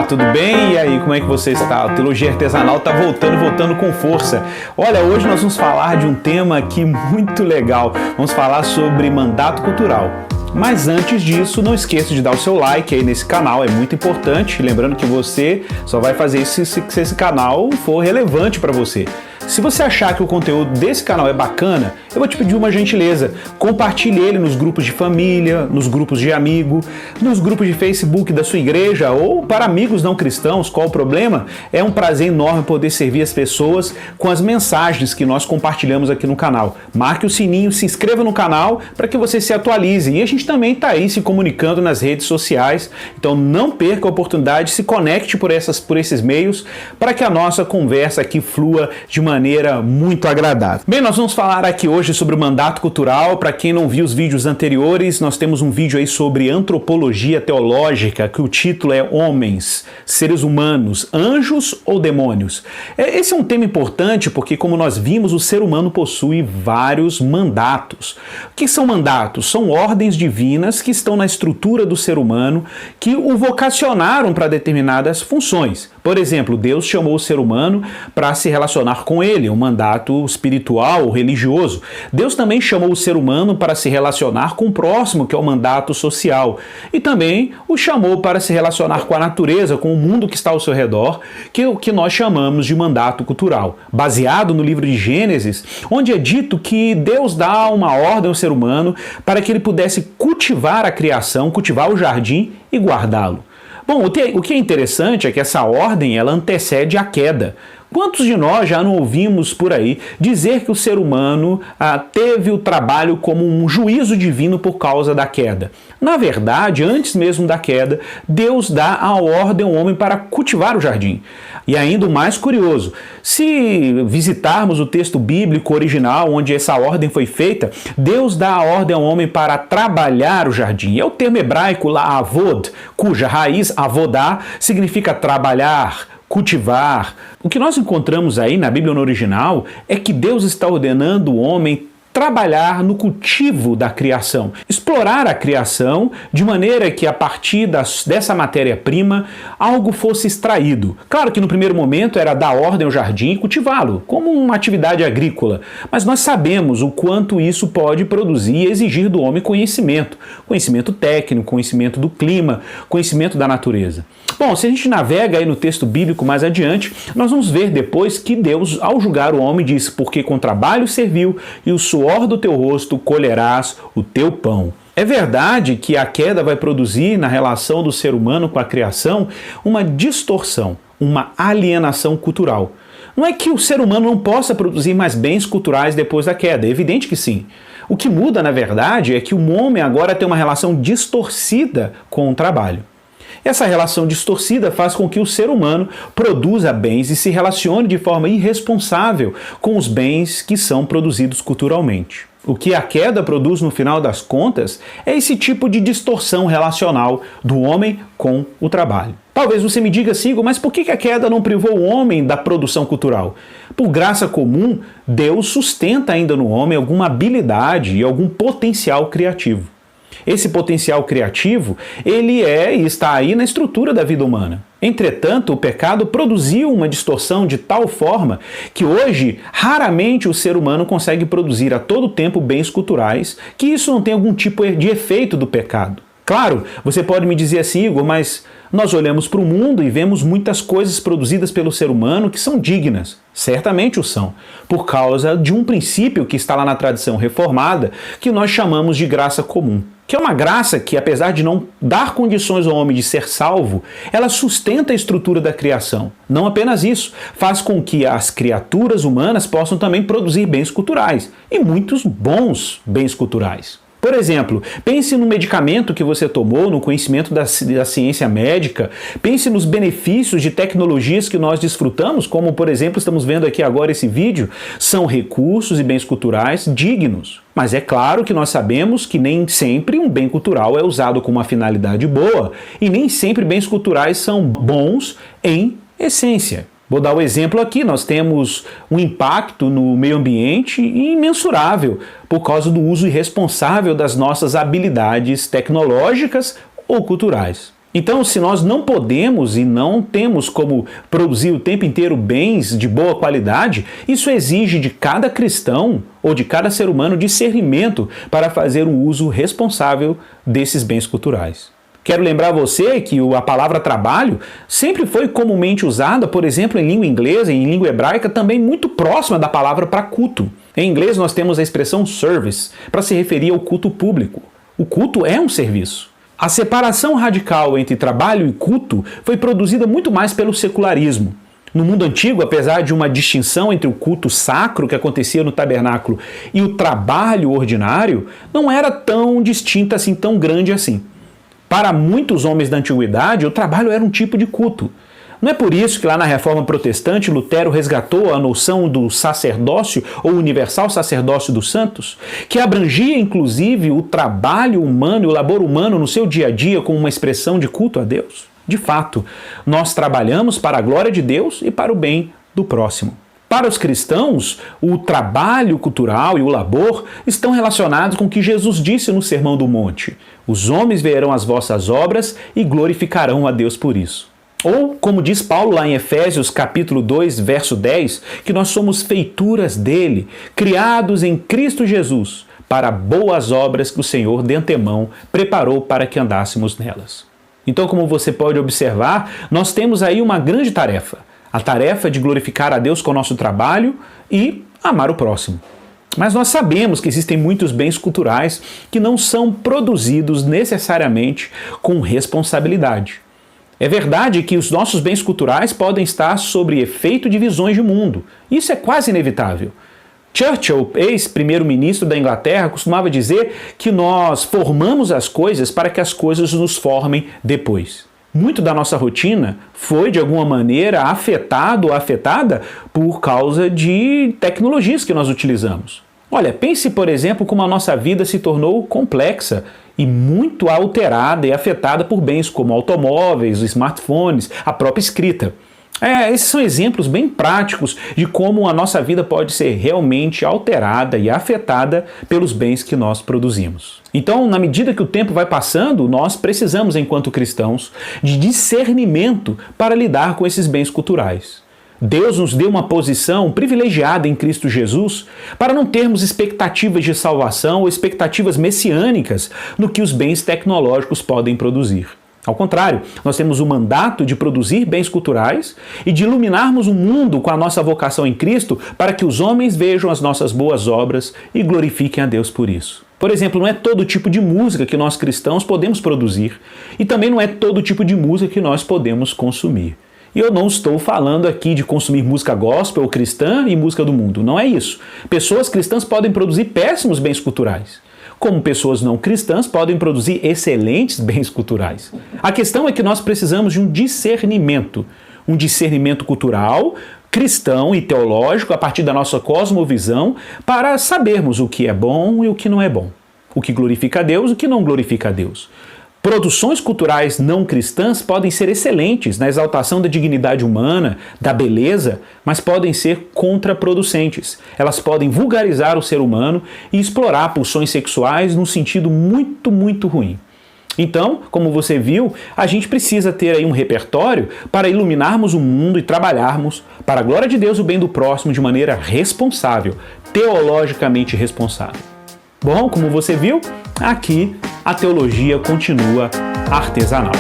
tudo bem? E aí, como é que você está? A teologia artesanal está voltando com força. Olha, hoje nós vamos falar de um tema aqui muito legal. Vamos falar sobre mandato cultural. Mas antes disso, não esqueça de dar o seu like aí nesse canal, é muito importante. Lembrando que você só vai fazer isso se esse canal for relevante para você. Se você achar que o conteúdo desse canal é bacana, eu vou te pedir uma gentileza. Compartilhe ele nos grupos de família, nos grupos de amigo, nos grupos de Facebook da sua igreja ou para amigos não cristãos. Qual o problema? É um prazer enorme poder servir as pessoas com as mensagens que nós compartilhamos aqui no canal. Marque o sininho, se inscreva no canal para que você se atualize. E a gente também está aí se comunicando nas redes sociais. Então não perca a oportunidade, se conecte por esses meios para que a nossa conversa aqui flua de maneira muito agradável. Bem, nós vamos falar aqui hoje sobre o mandato cultural. Para quem não viu os vídeos anteriores, nós temos um vídeo aí sobre antropologia teológica, que o título é Homens, Seres Humanos, Anjos ou Demônios? Esse é um tema importante porque, como nós vimos, o ser humano possui vários mandatos. O que são mandatos? São ordens divinas que estão na estrutura do ser humano que o vocacionaram para determinadas funções. Por exemplo, Deus chamou o ser humano para se relacionar com ele, um mandato espiritual ou religioso. Deus também chamou o ser humano para se relacionar com o próximo, que é o mandato social. E também o chamou para se relacionar com a natureza, com o mundo que está ao seu redor, que é o que nós chamamos de mandato cultural. Baseado no livro de Gênesis, onde é dito que Deus dá uma ordem ao ser humano para que ele pudesse cultivar a criação, cultivar o jardim e guardá-lo. Bom, o que é interessante é que essa ordem ela antecede a queda. Quantos de nós já não ouvimos por aí dizer que o ser humano teve o trabalho como um juízo divino por causa da queda? Na verdade, antes mesmo da queda, Deus dá a ordem ao homem para cultivar o jardim. E ainda o mais curioso, se visitarmos o texto bíblico original onde essa ordem foi feita, Deus dá a ordem ao homem para trabalhar o jardim. É o termo hebraico la'avod, cuja raiz avodá significa trabalhar, cultivar. O que nós encontramos aí na Bíblia no original é que Deus está ordenando o homem trabalhar no cultivo da criação, explorar a criação de maneira que a partir dessa matéria-prima algo fosse extraído. Claro que no primeiro momento era dar ordem ao jardim e cultivá-lo, como uma atividade agrícola, mas nós sabemos o quanto isso pode produzir e exigir do homem conhecimento, conhecimento técnico, conhecimento do clima, conhecimento da natureza. Bom, se a gente navega aí no texto bíblico mais adiante, nós vamos ver depois que Deus, ao julgar o homem, disse: porque com trabalho serviu e o suor do teu rosto colherás o teu pão. É verdade que a queda vai produzir na relação do ser humano com a criação uma distorção, uma alienação cultural. Não é que o ser humano não possa produzir mais bens culturais depois da queda, é evidente que sim. O que muda, na verdade, é que o homem agora tem uma relação distorcida com o trabalho. Essa relação distorcida faz com que o ser humano produza bens e se relacione de forma irresponsável com os bens que são produzidos culturalmente. O que a queda produz no final das contas é esse tipo de distorção relacional do homem com o trabalho. Talvez você me diga assim, mas por que a queda não privou o homem da produção cultural? Por graça comum, Deus sustenta ainda no homem alguma habilidade e algum potencial criativo. Esse potencial criativo, ele e está aí na estrutura da vida humana. Entretanto, o pecado produziu uma distorção de tal forma que hoje, raramente o ser humano consegue produzir a todo tempo bens culturais, que isso não tem algum tipo de efeito do pecado. Claro, você pode me dizer assim, Igor, mas nós olhamos para o mundo e vemos muitas coisas produzidas pelo ser humano que são dignas. Certamente o são, por causa de um princípio que está lá na tradição reformada, que nós chamamos de graça comum. Que é uma graça que, apesar de não dar condições ao homem de ser salvo, ela sustenta a estrutura da criação. Não apenas isso, faz com que as criaturas humanas possam também produzir bens culturais, e muitos bons bens culturais. Por exemplo, pense no medicamento que você tomou, no conhecimento da ciência médica, pense nos benefícios de tecnologias que nós desfrutamos, como, por exemplo, estamos vendo aqui agora esse vídeo, são recursos e bens culturais dignos. Mas é claro que nós sabemos que nem sempre um bem cultural é usado com uma finalidade boa, e nem sempre bens culturais são bons em essência. Vou dar o exemplo aqui, nós temos um impacto no meio ambiente imensurável por causa do uso irresponsável das nossas habilidades tecnológicas ou culturais. Então, se nós não podemos e não temos como produzir o tempo inteiro bens de boa qualidade, isso exige de cada cristão ou de cada ser humano discernimento para fazer um uso responsável desses bens culturais. Quero lembrar você que a palavra trabalho sempre foi comumente usada, por exemplo, em língua inglesa e em língua hebraica, também muito próxima da palavra para culto. Em inglês nós temos a expressão service, para se referir ao culto público. O culto é um serviço. A separação radical entre trabalho e culto foi produzida muito mais pelo secularismo. No mundo antigo, apesar de uma distinção entre o culto sacro que acontecia no tabernáculo e o trabalho ordinário, não era tão distinta assim, tão grande assim. Para muitos homens da antiguidade, o trabalho era um tipo de culto. Não é por isso que lá na Reforma Protestante Lutero resgatou a noção do sacerdócio ou universal sacerdócio dos santos, que abrangia inclusive o trabalho humano e o labor humano no seu dia a dia como uma expressão de culto a Deus? De fato, nós trabalhamos para a glória de Deus e para o bem do próximo. Para os cristãos, o trabalho cultural e o labor estão relacionados com o que Jesus disse no Sermão do Monte: os homens verão as vossas obras e glorificarão a Deus por isso. Ou, como diz Paulo lá em Efésios capítulo 2, verso 10, que nós somos feituras dele, criados em Cristo Jesus, para boas obras que o Senhor de antemão preparou para que andássemos nelas. Então, como você pode observar, nós temos aí uma grande tarefa. A tarefa de glorificar a Deus com o nosso trabalho e amar o próximo. Mas nós sabemos que existem muitos bens culturais que não são produzidos necessariamente com responsabilidade. É verdade que os nossos bens culturais podem estar sob efeito de visões de mundo. Isso é quase inevitável. Churchill, ex-primeiro-ministro da Inglaterra, costumava dizer que nós formamos as coisas para que as coisas nos formem depois. Muito da nossa rotina foi, de alguma maneira, afetado ou afetada por causa de tecnologias que nós utilizamos. Olha, pense, por exemplo, como a nossa vida se tornou complexa e muito alterada e afetada por bens como automóveis, smartphones, a própria escrita. Esses são exemplos bem práticos de como a nossa vida pode ser realmente alterada e afetada pelos bens que nós produzimos. Então, na medida que o tempo vai passando, nós precisamos, enquanto cristãos, de discernimento para lidar com esses bens culturais. Deus nos deu uma posição privilegiada em Cristo Jesus para não termos expectativas de salvação ou expectativas messiânicas no que os bens tecnológicos podem produzir. Ao contrário, nós temos o mandato de produzir bens culturais e de iluminarmos o mundo com a nossa vocação em Cristo para que os homens vejam as nossas boas obras e glorifiquem a Deus por isso. Por exemplo, não é todo tipo de música que nós cristãos podemos produzir e também não é todo tipo de música que nós podemos consumir. E eu não estou falando aqui de consumir música gospel ou cristã e música do mundo, não é isso. Pessoas cristãs podem produzir péssimos bens culturais, como pessoas não cristãs podem produzir excelentes bens culturais. A questão é que nós precisamos de um discernimento cultural, cristão e teológico a partir da nossa cosmovisão para sabermos o que é bom e o que não é bom, o que glorifica a Deus e o que não glorifica a Deus. Produções culturais não cristãs podem ser excelentes na exaltação da dignidade humana, da beleza, mas podem ser contraproducentes. Elas podem vulgarizar o ser humano e explorar pulsões sexuais num sentido muito, muito ruim. Então, como você viu, a gente precisa ter aí um repertório para iluminarmos o mundo e trabalharmos para a glória de Deus e o bem do próximo de maneira responsável, teologicamente responsável. Bom, como você viu, aqui a teologia continua artesanal.